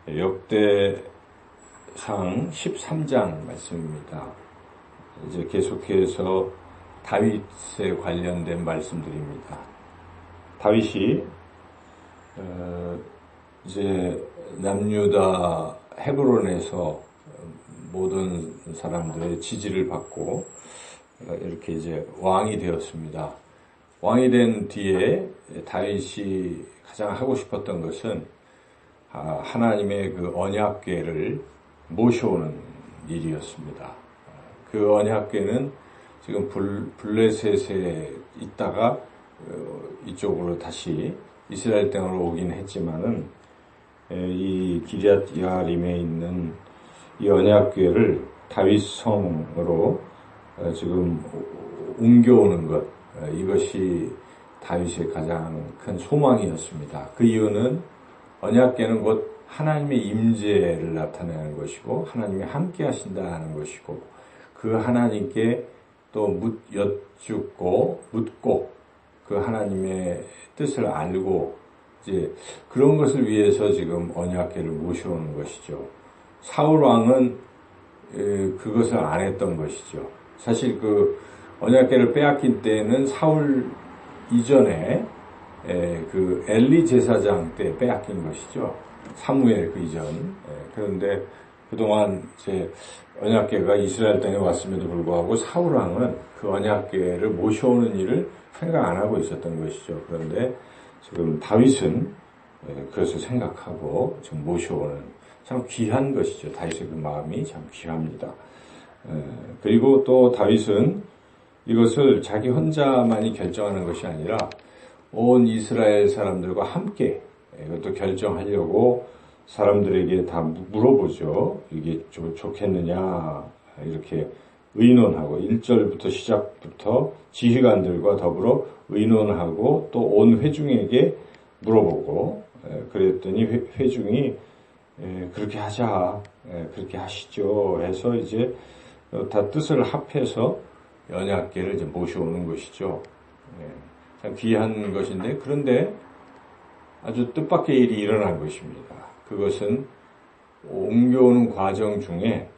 역대상 13장 말씀입니다. 이제 계속해서 다윗에 관련된 말씀들입니다. 다윗이 이제 남유다 헤브론에서 모든 사람들의 지지를 받고 이렇게 이제 왕이 되었습니다. 왕이 된 뒤에 다윗이 가장 하고 싶었던 것은 하나님의 그 언약궤를 모셔오는 일이었습니다. 그 언약궤는 지금 블레셋에 있다가 이쪽으로 다시 이스라엘 땅으로 오긴 했지만은 이 기럇 야림에 있는 이 언약궤를 다윗 성으로 지금 옮겨오는 것, 이것이 다윗의 가장 큰 소망이었습니다. 그 이유는 언약궤는 곧 하나님의 임재를 나타내는 것이고 하나님이 함께 하신다는 것이고 그 하나님께 또 여쭙고 묻고 그 하나님의 뜻을 알고 이제 그런 것을 위해서 지금 언약궤를 모셔오는 것이죠. 사울 왕은 그것을 안 했던 것이죠. 사실 그 언약궤를 빼앗긴 때는 사울 이전에 그 엘리 제사장 때 빼앗긴 것이죠. 사무엘 그 이전. 그런데 그동안 이제 언약궤가 이스라엘 땅에 왔음에도 불구하고 사울 왕은 그 언약궤를 모셔오는 일을 생각 안 하고 있었던 것이죠. 그런데 지금 다윗은 그것을 생각하고 지금 모셔오는 참 귀한 것이죠. 다윗의 그 마음이 참 귀합니다. 그리고 또 다윗은 이것을 자기 혼자만이 결정하는 것이 아니라 온 이스라엘 사람들과 함께 이것도 결정하려고 사람들에게 다 물어보죠. 이게 좀 좋겠느냐 이렇게 의논하고 1절부터 시작부터 지휘관들과 더불어 의논하고 또 온 회중에게 물어보고 그랬더니 회중이 그렇게 하자, 그렇게 하시죠 해서 이제 다 뜻을 합해서 언약궤를 이제 모셔오는 것이죠. 참 귀한 것인데 그런데 아주 뜻밖의 일이 일어난 것입니다. 그것은 옮겨오는 과정 중에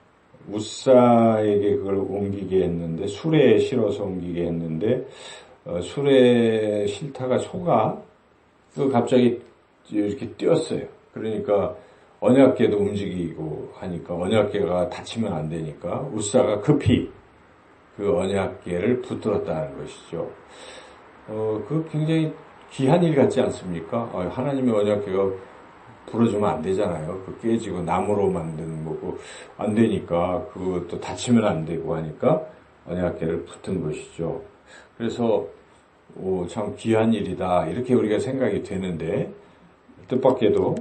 우사에게 그걸 옮기게 했는데 수레에 실어서 옮기게 했는데 수레에 실다가 소가 갑자기 이렇게 뛰었어요. 그러니까 언약궤도 움직이고 하니까 언약궤가 다치면 안 되니까 우사가 급히 그 언약궤를 붙들었다는 것이죠. 그 굉장히 귀한 일 같지 않습니까? 하나님의 언약궤가 부러지면 안 되잖아요. 그 깨지고 나무로 만든 뭐고 안 되니까 그것도 다치면 안 되고 하니까 언약궤를 붙은 것이죠. 그래서 참 귀한 일이다 이렇게 우리가 생각이 되는데 뜻밖에도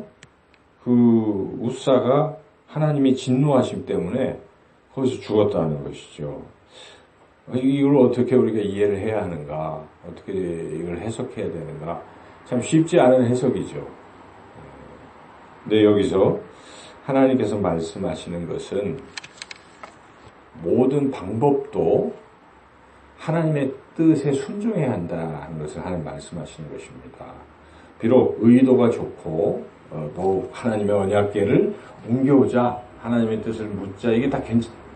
그 우사가 하나님의 진노하심 때문에 거기서 죽었다는 것이죠. 이걸 어떻게 우리가 이해를 해야 하는가, 어떻게 이걸 해석해야 되는가, 참 쉽지 않은 해석이죠. 근데 여기서 하나님께서 말씀하시는 것은 모든 방법도 하나님의 뜻에 순종해야 한다는 것을 하나님 말씀하시는 것입니다. 비록 의도가 좋고 또 하나님의 언약궤를 옮겨오자, 하나님의 뜻을 묻자, 이게 다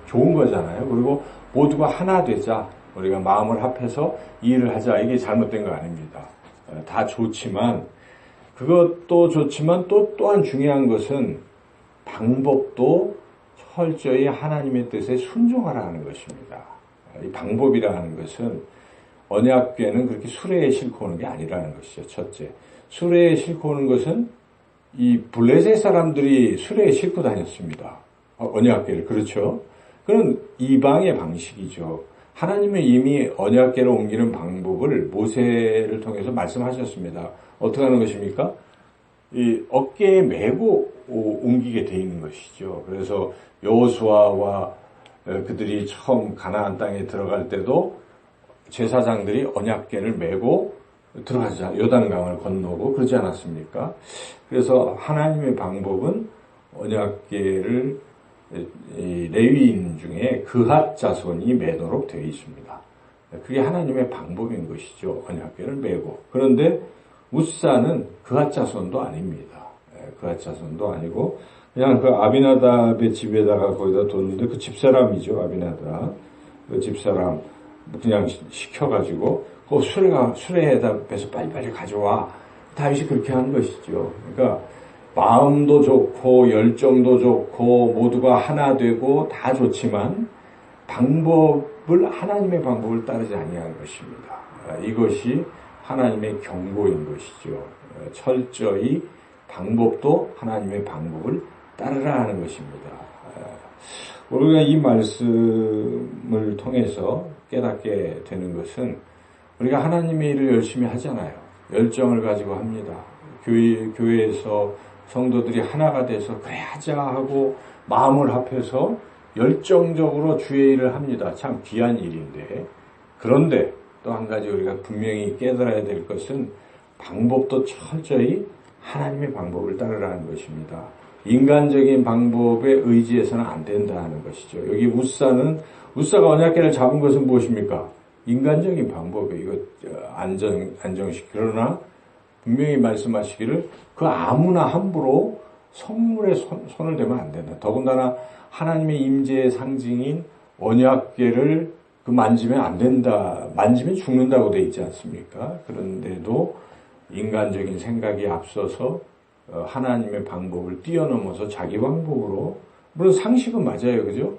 좋은 거잖아요. 그리고 모두가 하나 되자, 우리가 마음을 합해서 이 일을 하자, 이게 잘못된 거 아닙니다. 다 좋지만 그것도 좋지만 또한 중요한 것은 방법도 철저히 하나님의 뜻에 순종하라는 것입니다. 이 방법이라는 것은 언약궤는 그렇게 수레에 싣고 오는 게 아니라는 것이죠. 첫째, 수레에 싣고 오는 것은 이 블레셋 사람들이 수레에 싣고 다녔습니다. 언약궤를. 그렇죠? 그건 이방의 방식이죠. 하나님의 이미 언약궤를 옮기는 방법을 모세를 통해서 말씀하셨습니다. 어떻게 하는 것입니까? 이 어깨에 메고 옮기게 돼 있는 것이죠. 그래서 여호수아와 그들이 처음 가나안 땅에 들어갈 때도 제사장들이 언약궤를 메고 들어가자, 요단강을 건너고 그러지 않았습니까? 그래서 하나님의 방법은 언약궤를 레위인 중에 그핫 자손이 매도록 되어 있습니다. 그게 하나님의 방법인 것이죠. 언약궤를 메고. 그런데 우사는 그핫 자손도 아닙니다. 그앗 자손도 아니고 그냥 그 아비나답의 집에다가 거기다 뒀는데 그 집사람이죠. 아비나답. 그 집사람 그냥 시켜가지고 그 수레에서 빨리빨리 가져와. 다윗이 그렇게 하는 것이죠. 그러니까 마음도 좋고 열정도 좋고 모두가 하나 되고 다 좋지만 하나님의 방법을 따르지 아니하는 것입니다. 이것이 하나님의 경고인 것이죠. 철저히 방법도 하나님의 방법을 따르라 하는 것입니다. 우리가 이 말씀을 통해서 깨닫게 되는 것은 우리가 하나님의 일을 열심히 하잖아요. 열정을 가지고 합니다. 교회에서 성도들이 하나가 돼서 그래 하자 하고 마음을 합해서 열정적으로 주의 일을 합니다. 참 귀한 일인데 그런데 또 한 가지 우리가 분명히 깨달아야 될 것은 방법도 철저히 하나님의 방법을 따르라는 것입니다. 인간적인 방법에 의지해서는 안 된다는 것이죠. 여기 우사가 언약궤를 잡은 것은 무엇입니까? 인간적인 방법이에요. 이거 안정식. 그러나 분명히 말씀하시기를 그 아무나 함부로 성물에 손을 대면 안 된다. 더군다나 하나님의 임재의 상징인 언약궤를 만지면 안 된다. 만지면 죽는다고 돼 있지 않습니까? 그런데도 인간적인 생각이 앞서서 하나님의 방법을 뛰어넘어서 자기 방법으로 물론 상식은 맞아요. 그죠?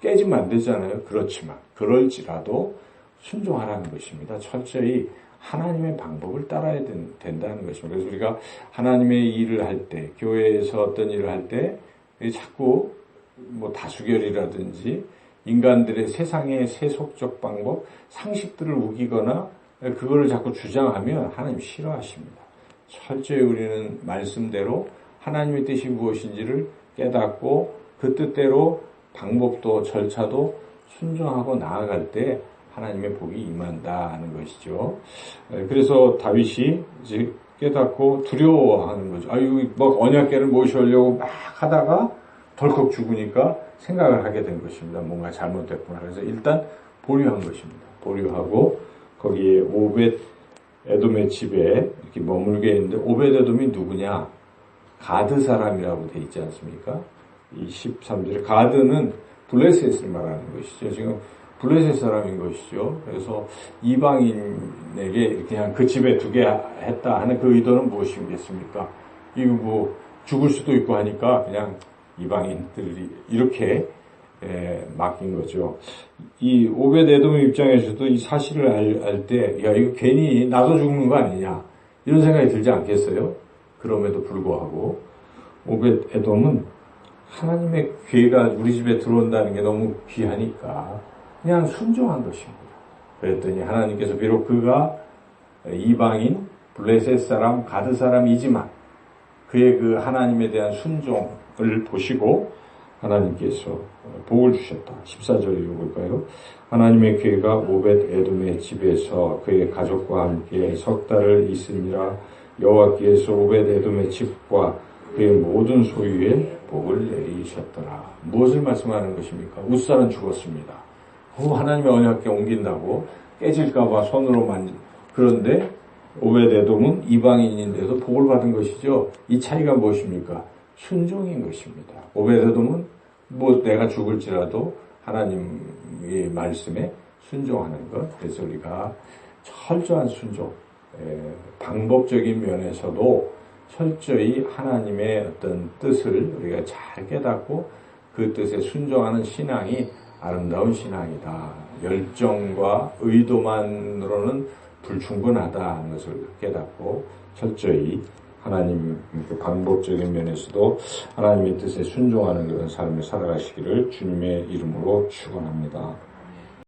깨지면 안 되잖아요. 그렇지만 그럴지라도 순종하라는 것입니다. 철저히 하나님의 방법을 따라야 된다는 것입니다. 그래서 우리가 하나님의 일을 할 때, 교회에서 어떤 일을 할 때 자꾸 다수결이라든지 인간들의 세상의 세속적 방법, 상식들을 우기거나 그거를 자꾸 주장하면 하나님 싫어하십니다. 철저히 우리는 말씀대로 하나님의 뜻이 무엇인지를 깨닫고 그 뜻대로 방법도 절차도 순종하고 나아갈 때 하나님의 복이 임한다 하는 것이죠. 그래서 다윗이 이제 깨닫고 두려워하는 거죠. 언약궤를 모셔오려고 막 하다가 덜컥 죽으니까 생각을 하게 된 것입니다. 뭔가 잘못됐구나. 그래서 일단 보류한 것입니다. 보류하고 거기에 오벳 에돔의 집에 이렇게 머물게 했는데 오벳 에돔이 누구냐? 가드 사람이라고 돼 있지 않습니까? 이 13절에 가드는 블레셋을 말하는 것이죠. 지금 블레셋 사람인 것이죠. 그래서 이방인에게 그냥 그 집에 두게 했다 하는 그 의도는 무엇이겠습니까? 이거 죽을 수도 있고 하니까 그냥 이방인들이 이렇게 맡긴 거죠. 이 오벳 에돔의 입장에서도 이 사실을 알 때, 이거 괜히 나도 죽는 거 아니냐 이런 생각이 들지 않겠어요? 그럼에도 불구하고 오벳 에돔은 하나님의 괴가 우리 집에 들어온다는 게 너무 귀하니까 그냥 순종한 것입니다. 그랬더니 하나님께서 비록 그가 이방인 블레셋 사람 가드 사람이지만 그의 그 하나님에 대한 순종을 보시고 하나님께서 복을 주셨다. 14절 읽어볼까요? 하나님의 괴가 오벳 에돔의 집에서 그의 가족과 함께 석 달을 있으니라. 여호와께서 오벳 에돔의 집과 그의 모든 소유에 복을 내리셨더라. 무엇을 말씀하는 것입니까? 우사는 죽었습니다. 하나님의 언약궤 옮긴다고 깨질까봐 손으로 그런데 오벳 에돔은 이방인인데도 복을 받은 것이죠. 이 차이가 무엇입니까? 순종인 것입니다. 오벳 에돔은 내가 죽을지라도 하나님의 말씀에 순종하는 것. 그래서 우리가 철저한 순종, 방법적인 면에서도 철저히 하나님의 어떤 뜻을 우리가 잘 깨닫고 그 뜻에 순종하는 신앙이 아름다운 신앙이다. 열정과 의도만으로는 불충분하다 하는 것을 깨닫고 철저히 하나님 방법적인 면에서도 하나님의 뜻에 순종하는 그런 삶을 살아가시기를 주님의 이름으로 축원합니다.